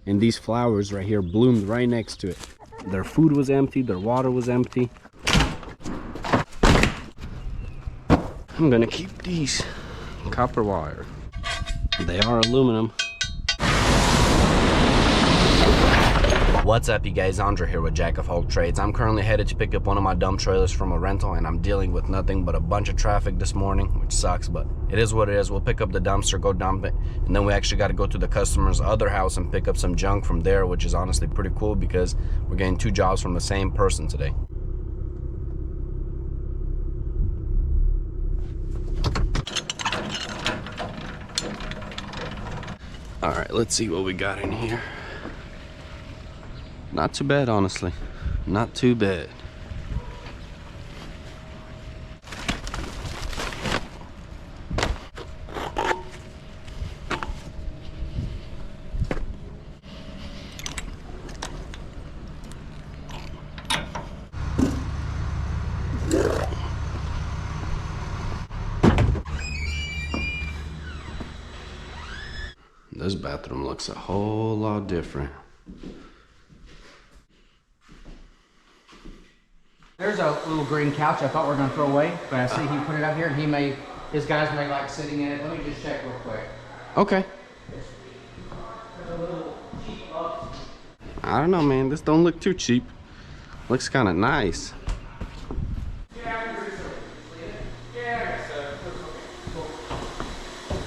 and these flowers right here bloomed right next to it. Their food was empty, their water was empty. I'm gonna keep these copper wire. They are aluminum. What's up, you guys? Andre here with Jack of All Trades. I'm currently headed to pick up one of my dump trailers from a rental, and I'm dealing with nothing but a bunch of traffic this morning, which sucks, but it is what it is. We'll pick up the dumpster, go dump it, and then we actually got to go to the customer's other house and pick up some junk from there, which is honestly pretty cool because we're getting 2 jobs from the same person today. All right, let's see what we got in here. Not too bad, honestly. Not too bad. This bathroom looks a whole lot different. There's a little green couch I thought we were gonna throw away, but I see he put it up here and his guys may like sitting in it. Let me just check real quick. Okay. I don't know, man. This don't look too cheap. Looks kind of nice. Yeah,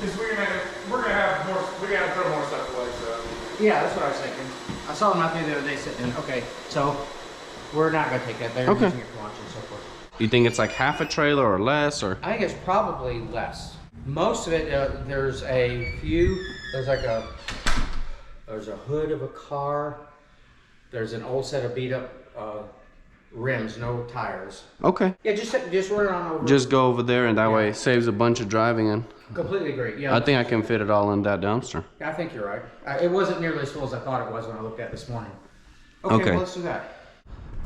because we're gonna have more. We gotta throw more stuff away. So. Yeah, that's what I was thinking. I saw them out there the other day sitting in. Okay, so we're not gonna take that. They're okay. Using it for lunch and so forth. You think it's like half a trailer or less, or? I think it's probably less. Most of it, there's a few. There's a hood of a car. There's an old set of beat up rims, no tires. Okay. Yeah, just run it on over. Just go over there, and that way it saves a bunch of driving in. Completely agree. Yeah. I think I can fit it all in that dumpster. I think you're right. It wasn't nearly as full as I thought it was when I looked at it this morning. Okay. Well, let's do that.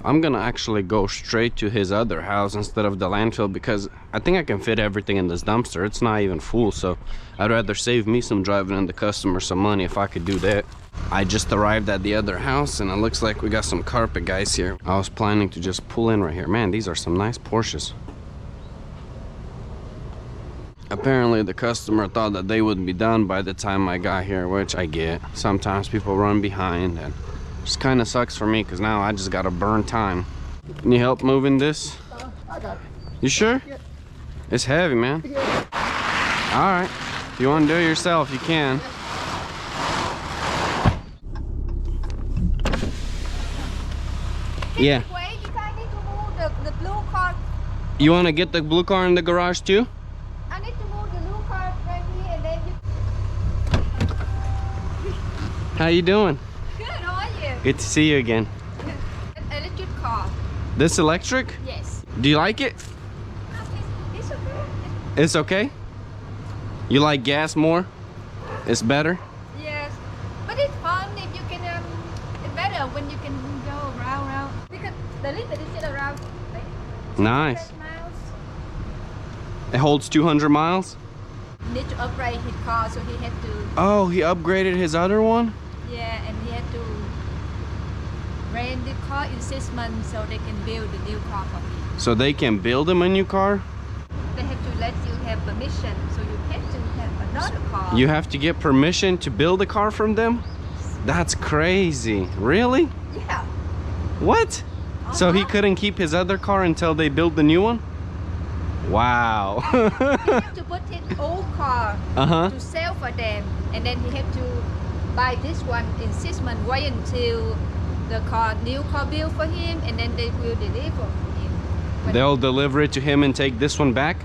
I'm gonna actually go straight to his other house instead of the landfill because I think I can fit everything in this dumpster. It's not even full, so I'd rather save me some driving and the customer some money if I could do that. I just arrived at the other house and it looks like we got some carpet guys here. I was planning to just pull in right here. Man, these are some nice Porsches. Apparently the customer thought that they would be done by the time I got here, which I get. Sometimes people run behind and just kind of sucks for me because now I just gotta burn time. Can you help moving this? I got it. You sure? Yeah. It's heavy, man. Yeah. All right. If you want to do it yourself, you can. Yeah. Wait, you guys need to move the blue car. You want to get the blue car in the garage too? I need to move the blue car right here and then you... How you doing? Good, how are you? Good to see you again. Electric car. This electric? Yes. Do you like it? It's okay. It's okay? You like gas more? It's better? Yes. But it's fun if you can, it's better when you can go around. Because the little is around like Nice. 200 miles. It holds 200 miles? Need to upgrade his car, so he had to... Oh, he upgraded his other one? Yeah, and he had to rent the car in 6 months so they can build the new car for him. So they can build him a new car? They have to let you have permission, so you have to have another car. You have to get permission to build a car from them? That's crazy. Really? Yeah. What? So he couldn't keep his other car until they build the new one? Wow. He had to put his old car to sell for them, and then he had to buy this one in 6 months. Wait until the new car built for him, and then they will deliver for him. They'll deliver it to him and take this one back?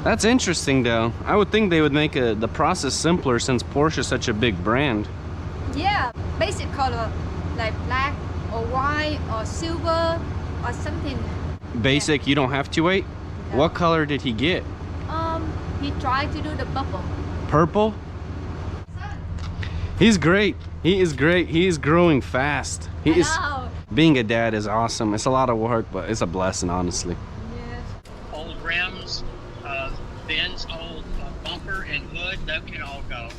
That's interesting though. I would think they would make the process simpler since Porsche is such a big brand. Yeah, basic color like black or white or silver or something. Basic, you don't have to wait? No. What color did he get? He tried to do the purple. Purple? He's great. He is great. He is growing fast. Being a dad is awesome. It's a lot of work, but it's a blessing, honestly. Yes. Old rims, bins, old bumper and hood, that can all go.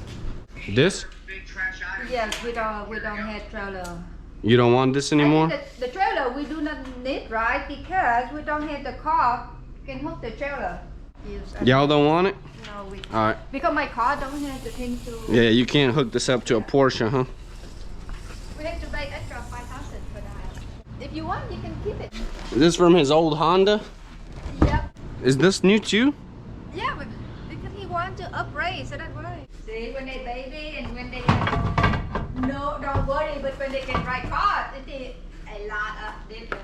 This? Big trash Yes, we don't have trailer. You don't want this anymore? I think the trailer we do not need, right? Because we don't have the car can hook the trailer. Yes, Y'all don't want it? No, we. All right. Because my car don't have the thing to. Yeah, you can't hook this up to a Porsche, huh? We have to pay extra 5,000 for that. If you want, you can keep it. Is this from his old Honda? Yep. Is this new too? Yeah, but because he wants to upgrade, so that's why. See, when they baby and when they no, don't worry, but when they can ride cars, it is a lot of different.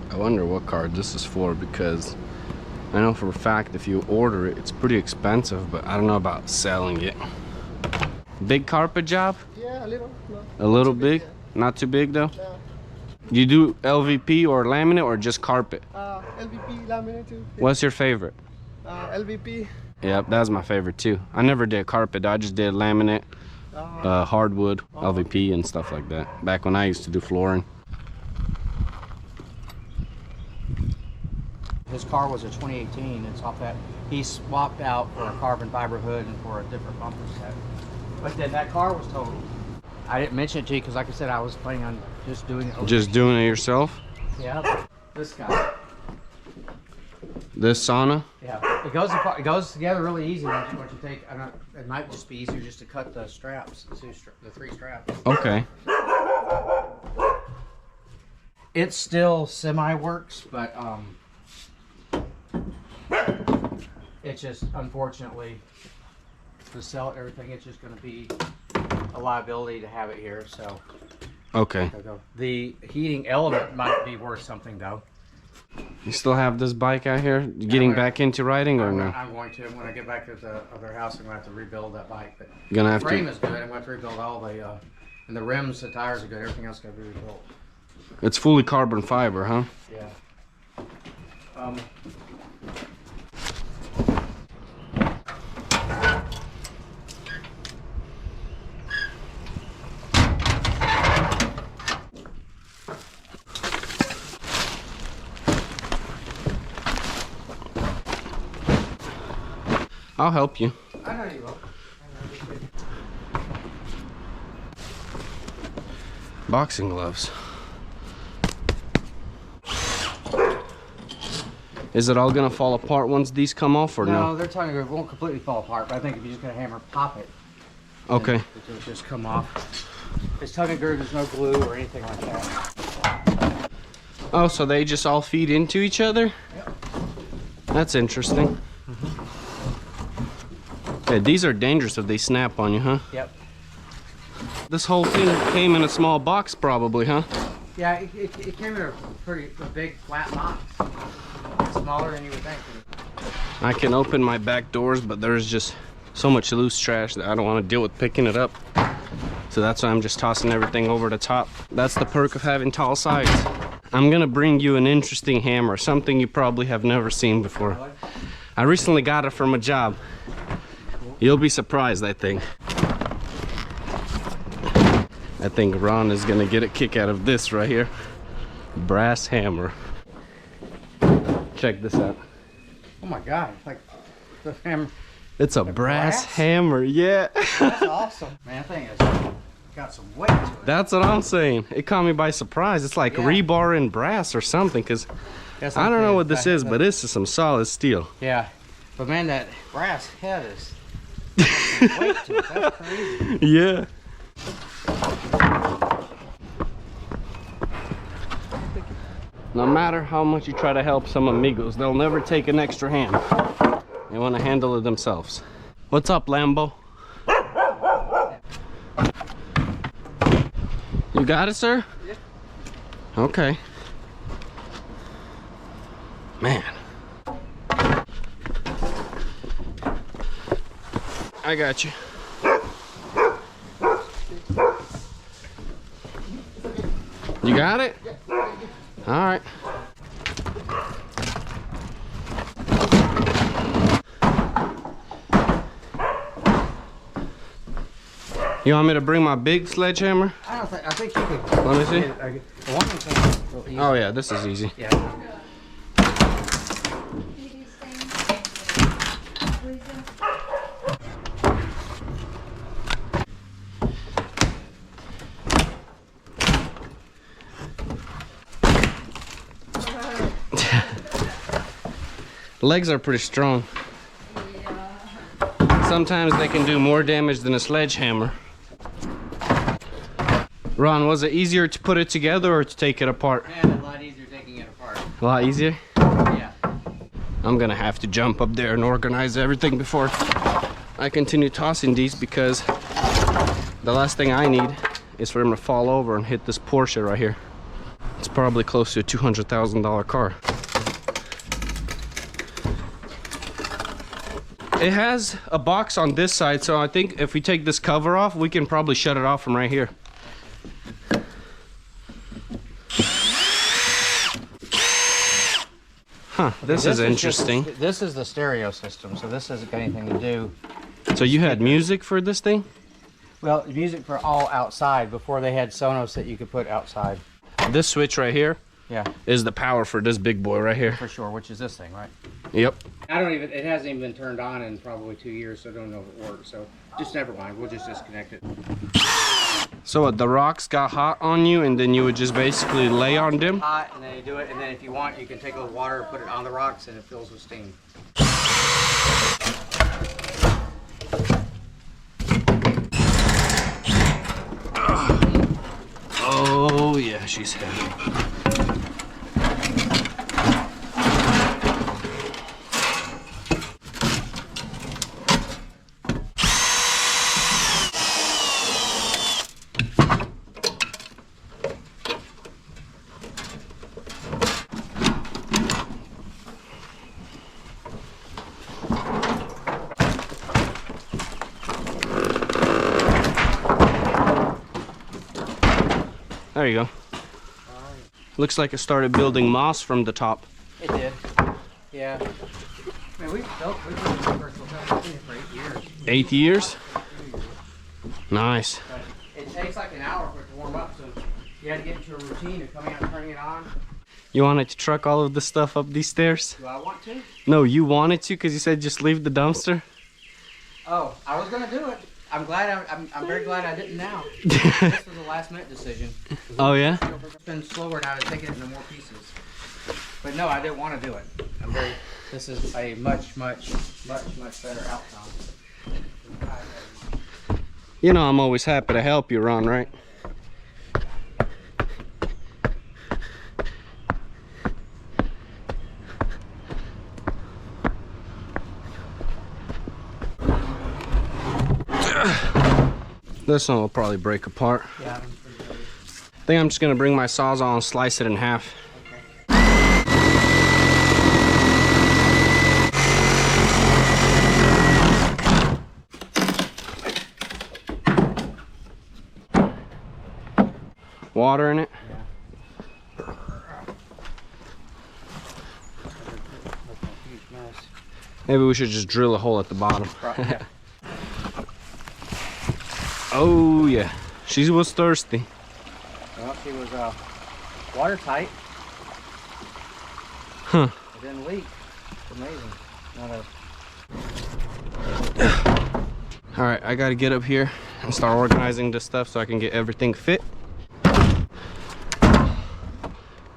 I wonder what car this is for, because I know for a fact if you order it, it's pretty expensive, but I don't know about selling it. Big carpet job? Yeah, a little. No. A little big? Not too big though? No. You do LVP or laminate or just carpet? LVP, laminate too. What's your favorite? LVP. Yep, that's my favorite too. I never did carpet, I just did laminate, hardwood, LVP and stuff like that. Back when I used to do flooring. His car was a 2018. It's off that. He swapped out for a carbon fiber hood and for a different bumper set. But then that car was totaled. I didn't mention it to you because, like I said, I was planning on just doing it. Just doing it yourself? Yeah. This guy. This sauna? Yeah. It goes apart, it goes together really easy once you take. I don't. It might just be easier just to cut the straps, the three straps. Okay. It still semi works, but it's just unfortunately to sell everything. It's just going to be a liability to have it here. So Okay. the heating element might be worth something though. You still have this bike out here? Getting back into riding or no? I'm going to. When I get back to the other house, I'm going to have to rebuild that bike. But Gonna the have frame to. is good. I'm going to have to rebuild all the and the rims, the tires are good. Everything else got to be rebuilt. It's fully carbon fiber, huh? Yeah. I'll help you. I know you will. Boxing gloves. Is it all gonna fall apart once these come off or no? No, they're telling you it won't completely fall apart, but I think if you just get a hammer, pop it. Okay. It'll just come off. It's tongue and groove, there's no glue or anything like that. Oh, so they just all feed into each other? Yep. That's interesting. Yeah, these are dangerous if they snap on you, huh? Yep. This whole thing came in a small box probably, huh? Yeah, it came in a big flat box. It's smaller than you would think. I can open my back doors, but there's just so much loose trash that I don't want to deal with picking it up. So that's why I'm just tossing everything over the top. That's the perk of having tall sides. I'm gonna bring you an interesting hammer, something you probably have never seen before. I recently got it from a job. You'll be surprised, I think. I think Ron is gonna get a kick out of this right here. Brass hammer. Check this out. Oh my God, like the hammer. It's a brass hammer, yeah. That's awesome. Man, that thing has got some weight to it. That's what I'm saying. It caught me by surprise. It's like rebar and brass or something, because I don't know what this is, but this is some solid steel. Yeah, but man, that brass head is got some weight to it. That's crazy. Yeah. No matter how much you try to help some amigos, they'll never take an extra hand. They want to handle it themselves. What's up, Lambo? You got it, sir? Yeah. Okay. Man. I got you. You got it? All right. You want me to bring my big sledgehammer? I don't think. I think you could. Let me see. The one thing's real easy. Oh yeah, this is easy. Yeah. Legs are pretty strong. Sometimes they can do more damage than a sledgehammer. Ron, was it easier to put it together or to take it apart? Man, a lot easier taking it apart. A lot easier? Yeah. I'm gonna have to jump up there and organize everything before I continue tossing these, because the last thing I need is for him to fall over and hit this Porsche right here. It's probably close to a $200,000 car. It has a box on this side, so I think if we take this cover off, we can probably shut it off from right here. Huh, this is interesting. This is the stereo system, so this hasn't got anything to do. So you had music for this thing? Well, music for all outside. Before they had Sonos that you could put outside. This switch right here Yeah, is the power for this big boy right here. for sure. Which is this thing, right? Yep. I don't even. It hasn't even been turned on in probably 2 years, so I don't know if it works. So just never mind. We'll just disconnect it. So what, the rocks got hot on you and then you would just basically lay on them? Hot, and then you do it, and then if you want, you can take a little water and put it on the rocks, and it fills with steam. Oh yeah, she's heavy. There you go. Looks like it started building moss from the top. It did. Yeah. I mean, we've been in commercial hotel for 8 years. 8 years? Nice. But it takes like an hour for it to warm up, so you had to get into a routine of coming out and turning it on. You wanted to truck all of this stuff up these stairs? Do I want to? No, you wanted to because you said just leave the dumpster? Oh, I was gonna do it. I'm glad. I'm very glad I didn't now. This was a last minute decision. Oh yeah? It's been slower now to take it into more pieces. But no, I didn't want to do it. I'm very. This is a much better outcome. You know I'm always happy to help you, Ron, right? This one will probably break apart. Yeah. I think I'm just gonna bring my Sawzall and slice it in half. Water in it? Yeah. Huge mess. Maybe we should just drill a hole at the bottom. Yeah. Oh yeah, she was thirsty. Well, she was watertight. Huh. It didn't leak. It's amazing. All right, I gotta get up here and start organizing this stuff so I can get everything fit.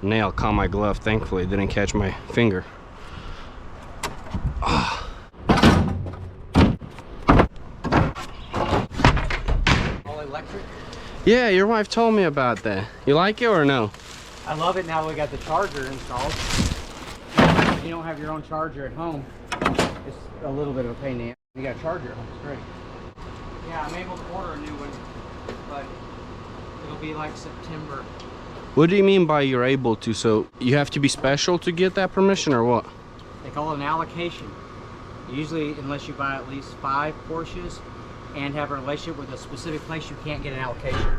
Nail caught my glove, thankfully it didn't catch my finger. All electric. Yeah, your wife told me about that. You like it or no? I love it now we got the charger installed. If you don't have your own charger at home, it's a little bit of a pain in the ass. You got a charger at home, it's great. Yeah, I'm able to order a new one, but it'll be like September. What do you mean by you're able to? So you have to be special to get that permission or what? They call it an allocation. Usually, unless you buy at least 5 Porsches and have a relationship with a specific place, you can't get an allocation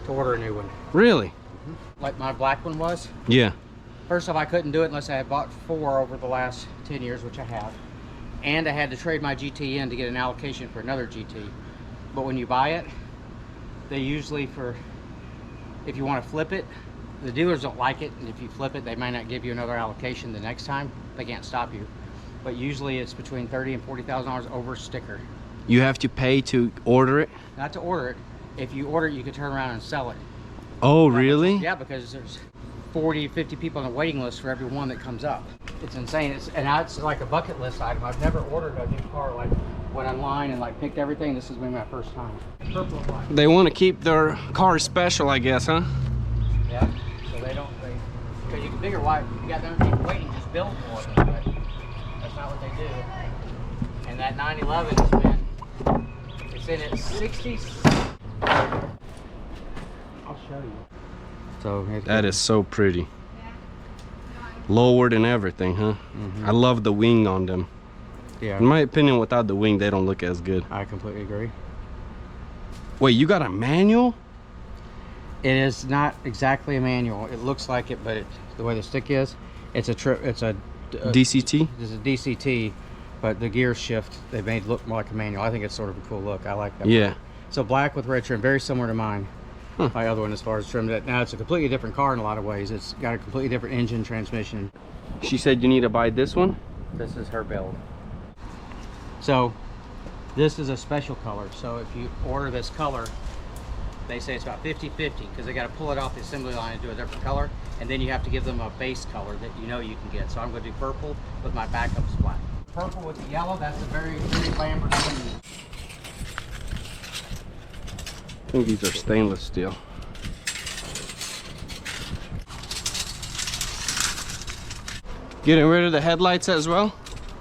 to order a new one. Really? Like my black one was. Yeah. First off, I couldn't do it unless I had bought 4 over the last 10 years, which I have. And I had to trade my GT in to get an allocation for another GT. But when you buy it, They usually, if you want to flip it, the dealers don't like it, and if you flip it, they might not give you another allocation the next time. They can't stop you. But usually it's between $30,000 and $40,000 over sticker. You have to pay to order it? Not to order it. If you order it, you can turn around and sell it. Oh, really? Yeah, because there's 40, 50 people on the waiting list for every one that comes up. It's insane. And now it's like a bucket list item. I've never ordered a new car, like went online and like picked everything. This has been my first time. Purple and black. They want to keep their cars special, I guess, huh? Yeah. So they don't. Because you can figure why you got them people waiting, just build more of them, but that's not what they do. And that 911 has been. It's in its 60s. I'll show you. So that is so pretty. Lowered and everything, huh? Mm-hmm. I love the wing on them. Yeah. In my opinion, without the wing, they don't look as good. I completely agree. Wait, you got a manual? It is not exactly a manual. It looks like it, but the way the stick is, it's a DCT? It's a DCT, but the gear shift they made look more like a manual. I think it's sort of a cool look. I like that. Yeah. So black with red trim, very similar to mine. Huh. My other one as far as trim. Now it's a completely different car in a lot of ways. It's got a completely different engine, transmission. She said you need to buy this one? This is her build. So this is a special color. So if you order this color, they say it's about 50-50 because they got to pull it off the assembly line and do a different color, and then you have to give them a base color that you know you can get. So I'm going to do purple with my backups black. Purple with the yellow, that's a very Lambert. I think these are stainless steel. Getting rid of the headlights as well?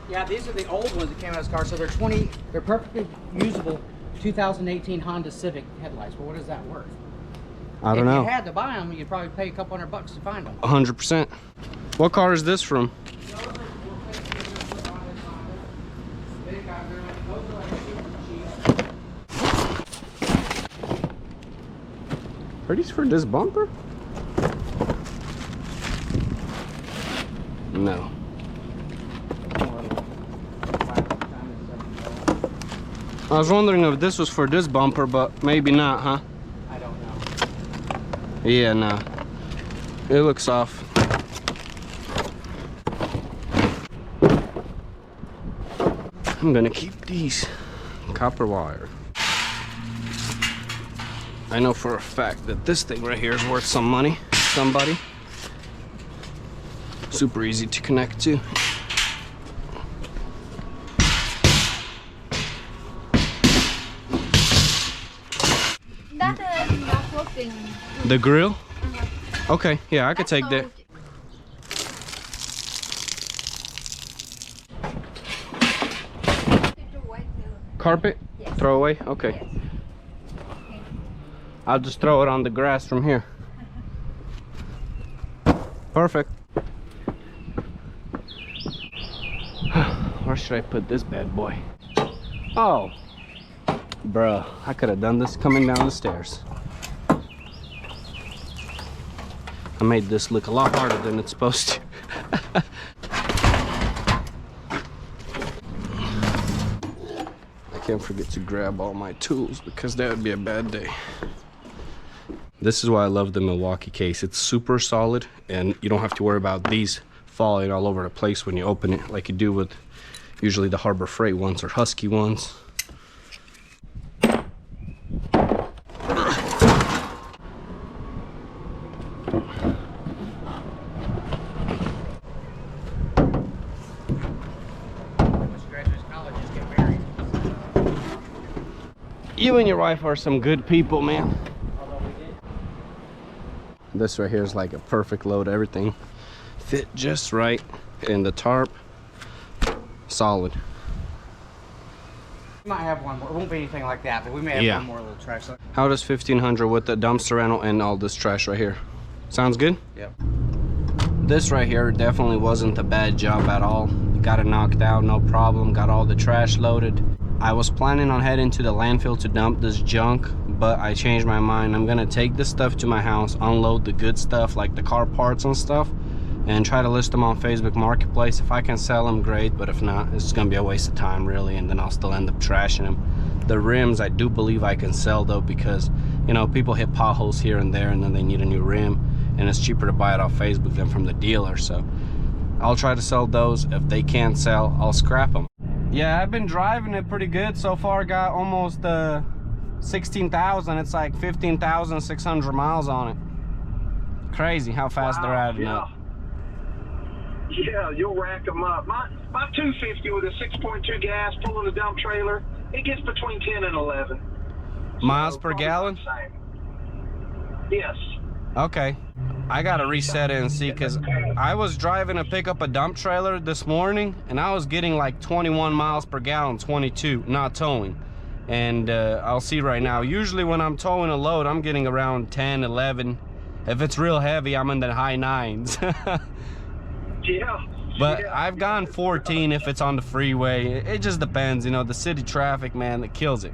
Yeah, these are the old ones that came out of this car. So they're perfectly usable 2018 Honda Civic headlights. But what is that worth? I don't know. If you had to buy them, you'd probably pay a couple $100 to find them. 100%. What car is this from? Are these for this bumper? No. I was wondering if this was for this bumper, but maybe not, huh? I don't know. Yeah, no. It looks off. I'm gonna keep these copper wire. I know for a fact that this thing right here is worth some money. Somebody. Super easy to connect to. That is not working. The grill? Okay, yeah, I could take that. Carpet? Yes. Throw away? Okay. Yes. I'll just throw it on the grass from here. Perfect. Where should I put this bad boy? Oh, bruh, I could have done this coming down the stairs. I made this look a lot harder than it's supposed to. I can't forget to grab all my tools because that would be a bad day. This is why I love the Milwaukee case. It's super solid and you don't have to worry about these falling all over the place when you open it like you do with usually the Harbor Freight ones or Husky ones. You and your wife are some good people, man. This right here is like a perfect load. Everything fit just right, and the tarp solid. We might have one more. It won't be anything like that, but we may have one more little trash. How does 1500 with the dumpster rental and all this trash right here? Sounds good? Yep. This right here definitely wasn't a bad job at all. Got it knocked out, no problem. Got all the trash loaded. I was planning on heading to the landfill to dump this junk, but I changed my mind. I'm gonna take this stuff to my house, unload the good stuff like the car parts and stuff, and try to list them on Facebook Marketplace. If I can sell them, great, but if not, it's gonna be a waste of time really, and then I'll still end up trashing them. The rims I do believe I can sell though, because you know, people hit potholes here and there and then they need a new rim, and it's cheaper to buy it off Facebook than from the dealer. So I'll try to sell those. If they can't sell, I'll scrap them. Yeah, I've been driving it pretty good so far. Got almost 16,000. It's like 15,600 miles on it. Crazy how fast they're adding up. Yeah, you'll rack them up. My 250 with a 6.2 gas pulling a dump trailer, it gets between 10 and 11 miles per gallon. Yes. Okay, I gotta reset it and see, because I was driving to pick up a dump trailer this morning and I was getting like 21 miles per gallon, 22, not towing. And I'll see right now. Usually when I'm towing a load, I'm getting around 10, 11. If it's real heavy, I'm in the high 9s. Yeah. But I've gone 14 if it's on the freeway. It just depends, you know, the city traffic, man, that kills it.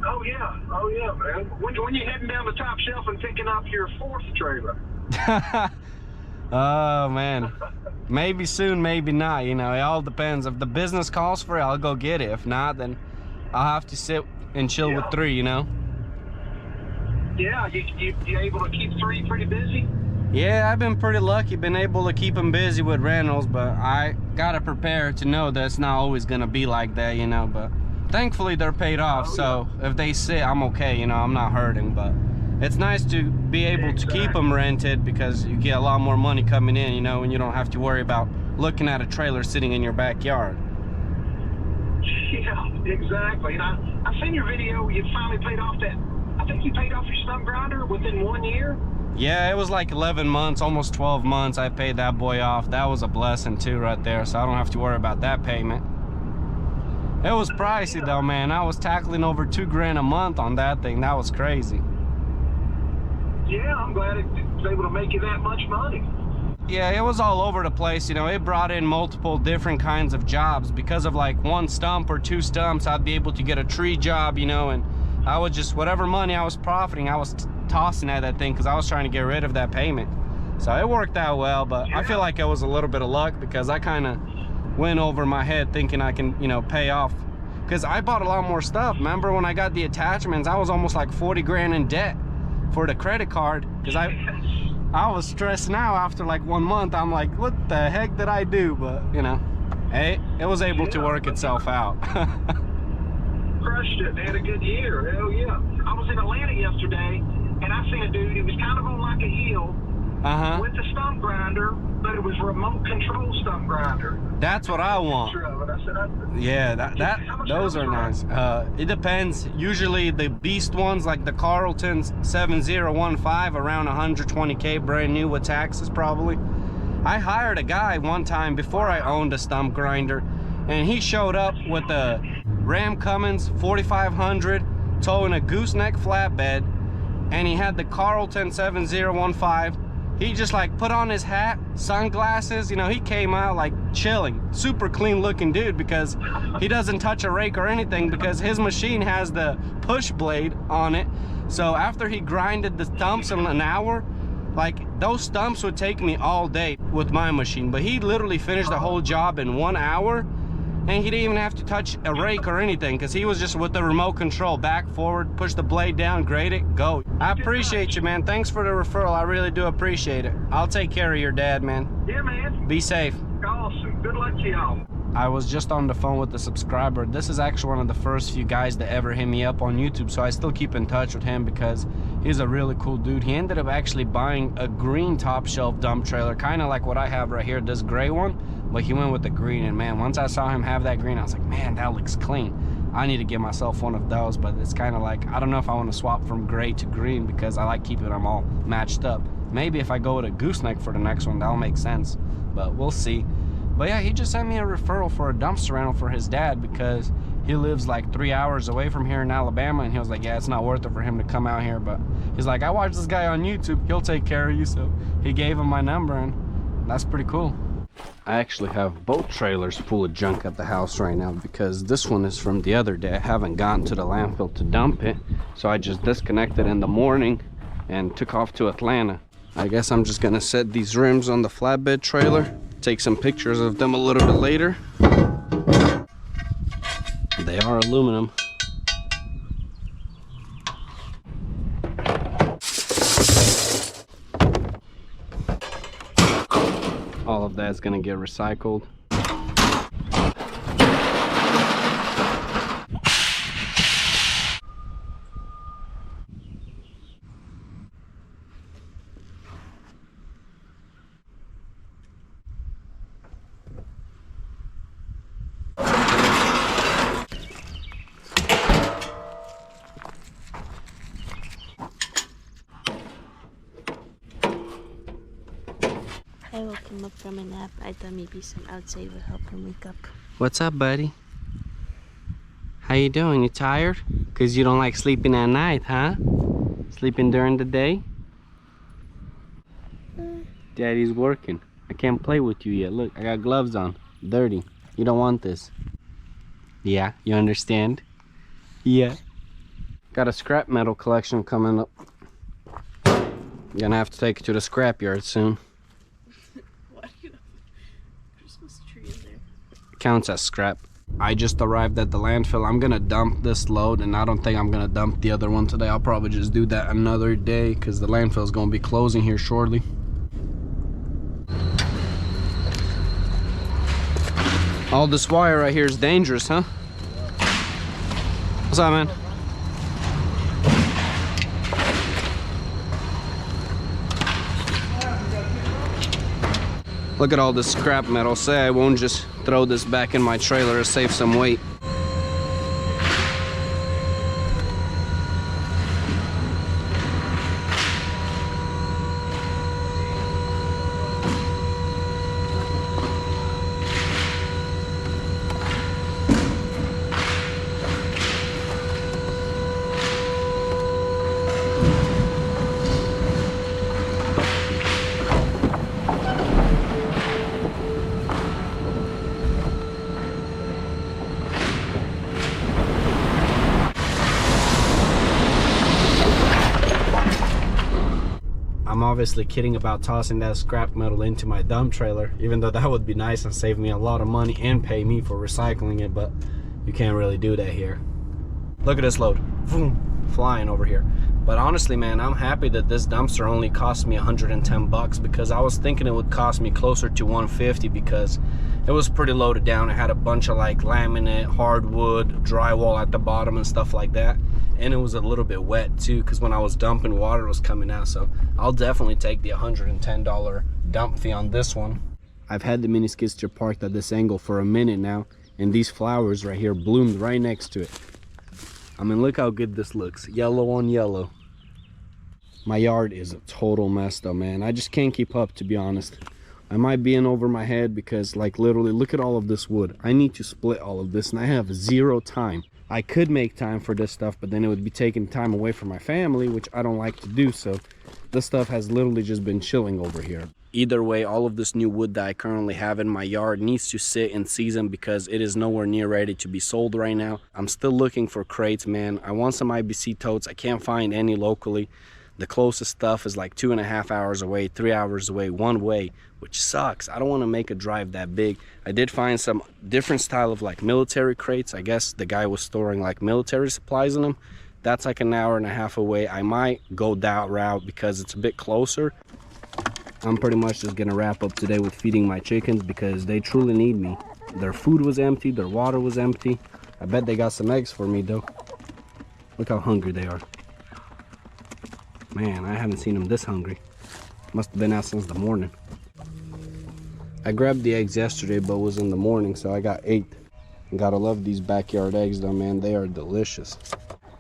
Oh yeah, man. When you're heading down the top shelf and picking up your 4th trailer. Oh man, maybe soon, maybe not, you know, it all depends. If the business calls for it, I'll go get it. If not, then I'll have to sit and chill with 3, you know. Yeah, you able to keep 3 pretty busy? Yeah, I've been pretty lucky, been able to keep them busy with rentals, but I gotta prepare to know that it's not always gonna be like that, you know. But thankfully they're paid off, so if they sit, I'm okay, you know, I'm not hurting. But it's nice to be able to keep them rented, because you get a lot more money coming in, you know, and you don't have to worry about looking at a trailer sitting in your backyard. Yeah, exactly. And I seen your video. You finally paid off that. I think you paid off your stump grinder within 1 year. Yeah, it was like 11 months, almost 12 months. I paid that boy off. That was a blessing too right there, so I don't have to worry about that payment. It was pricey though, man. I was tackling over $2 grand a month on that thing. That was crazy. Yeah, I'm glad it was able to make you that much money. Yeah, it was all over the place, you know. It brought in multiple different kinds of jobs. Because of like 1 stump or 2 stumps, I'd be able to get a tree job, you know, and I would just, whatever money I was profiting, I was tossing at that thing, because I was trying to get rid of that payment. So it worked out well, but I feel like it was a little bit of luck, because I kind of went over my head thinking I can, you know, pay off, because I bought a lot more stuff. Remember when I got the attachments, I was almost like 40 grand in debt for the credit card, because I was stressed now after like 1 month. I'm like, what the heck did I do? But you know, hey, it was able to work itself out. Crushed it. They had a good year. Hell yeah. I was in Atlanta yesterday, and I seen a dude. He was kind of on like a hill with the stump grinder, but it was remote control stump grinder. That's what I want. Yeah, those are nice. It depends. Usually the beast ones, like the Carlton 7015, around 120K, brand new with taxes probably. I hired a guy one time before I owned a stump grinder, and he showed up with a Ram Cummins 4500 towing a gooseneck flatbed, and he had the Carlton 7015. He just like put on his hat, sunglasses, you know, he came out like chilling. Super clean looking dude, because he doesn't touch a rake or anything, because his machine has the push blade on it. So after he grinded the stumps in an hour, like those stumps would take me all day with my machine, but he literally finished the whole job in 1 hour. And he didn't even have to touch a rake or anything, because he was just with the remote control, back, forward, push the blade down, grade it, go. I appreciate you, man. Thanks for the referral. I really do appreciate it. I'll take care of your dad, man. Yeah, man. Be safe. Awesome. Good luck to y'all. I was just on the phone with a subscriber. This is actually one of the first few guys that ever hit me up on YouTube, so I still keep in touch with him because he's a really cool dude. He ended up actually buying a green top shelf dump trailer, kind of like what I have right here, this gray one, but he went with the green. And man, once I saw him have that green, I was like, man, that looks clean. I need to get myself one of those, but it's kind of like, I don't know if I want to swap from gray to green, because I like keeping them all matched up. Maybe if I go with a gooseneck for the next one, that'll make sense, but we'll see. But yeah, he just sent me a referral for a dumpster rental for his dad, because he lives like 3 hours away from here in Alabama, and he was like, yeah, it's not worth it for him to come out here, but he's like, I watched this guy on YouTube, he'll take care of you. So he gave him my number, and that's pretty cool. I actually have both trailers full of junk at the house right now, because this one is from the other day. I haven't gotten to the landfill to dump it, so I just disconnected in the morning and took off to Atlanta. I guess I'm just gonna set these rims on the flatbed trailer, take some pictures of them a little bit later. They are aluminum. All of that's gonna get recycled. I woke him up from a nap. I thought maybe some outside would help him wake up. What's up, buddy? How you doing? You tired? Cause you don't like sleeping at night, huh? Sleeping during the day? Daddy's working. I can't play with you yet. Look, I got gloves on. Dirty. You don't want this. Yeah, you understand? Yeah. Got a scrap metal collection coming up. Gonna have to take it to the scrapyard soon. What? Christmas tree in there. Counts as scrap. I just arrived at the landfill. I'm gonna dump this load, and I don't think I'm gonna dump the other one today. I'll probably just do that another day because the landfill is gonna be closing here shortly. All this wire right here is dangerous, huh? What's up, man? Look at all this scrap metal. Say I won't just throw this back in my trailer to save some weight. I'm obviously kidding about tossing that scrap metal into my dump trailer, even though that would be nice and save me a lot of money and pay me for recycling it, but you can't really do that here. Look at this load. Vroom, flying over here. But honestly, man, I'm happy that this dumpster only cost me 110 bucks because I was thinking it would cost me closer to 150 because it was pretty loaded down. It had a bunch of like laminate, hardwood, drywall at the bottom and stuff like that. And it was a little bit wet too because when I was dumping, water was coming out. So I'll definitely take the $110 dump fee on this one. I've had the mini skid steer parked at this angle for a minute now, and these flowers right here bloomed right next to it. I mean, look how good this looks. Yellow on yellow. My yard is a total mess though, man. I just can't keep up, to be honest. I might be in over my head because, like, literally look at all of this wood. I need to split all of this and I have zero time. I could make time for this stuff, but then it would be taking time away from my family, which I don't like to do. So this stuff has literally just been chilling over here. Either way, all of this new wood that I currently have in my yard needs to sit in season because it is nowhere near ready to be sold right now. I'm still looking for crates, man. I want some IBC totes. I can't find any locally. The closest stuff is like 2.5 hours away, 3 hours away, one way, which sucks. I don't want to make a drive that big. I did find some different style of like military crates. I guess the guy was storing like military supplies in them. That's like 1.5 hours away. I might go that route because it's a bit closer. I'm pretty much just gonna wrap up today with feeding my chickens because they truly need me. Their food was empty, their water was empty. I bet they got some eggs for me though. Look how hungry they are. Man, I haven't seen them this hungry. Must have been out since the morning. I grabbed the eggs yesterday, but it was in the morning, so I got 8. Gotta love these backyard eggs though, man. They are delicious.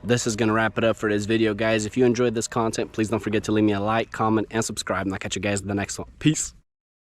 This is gonna wrap it up for this video, guys. If you enjoyed this content, please don't forget to leave me a like, comment, and subscribe, and I'll catch you guys in the next one. Peace.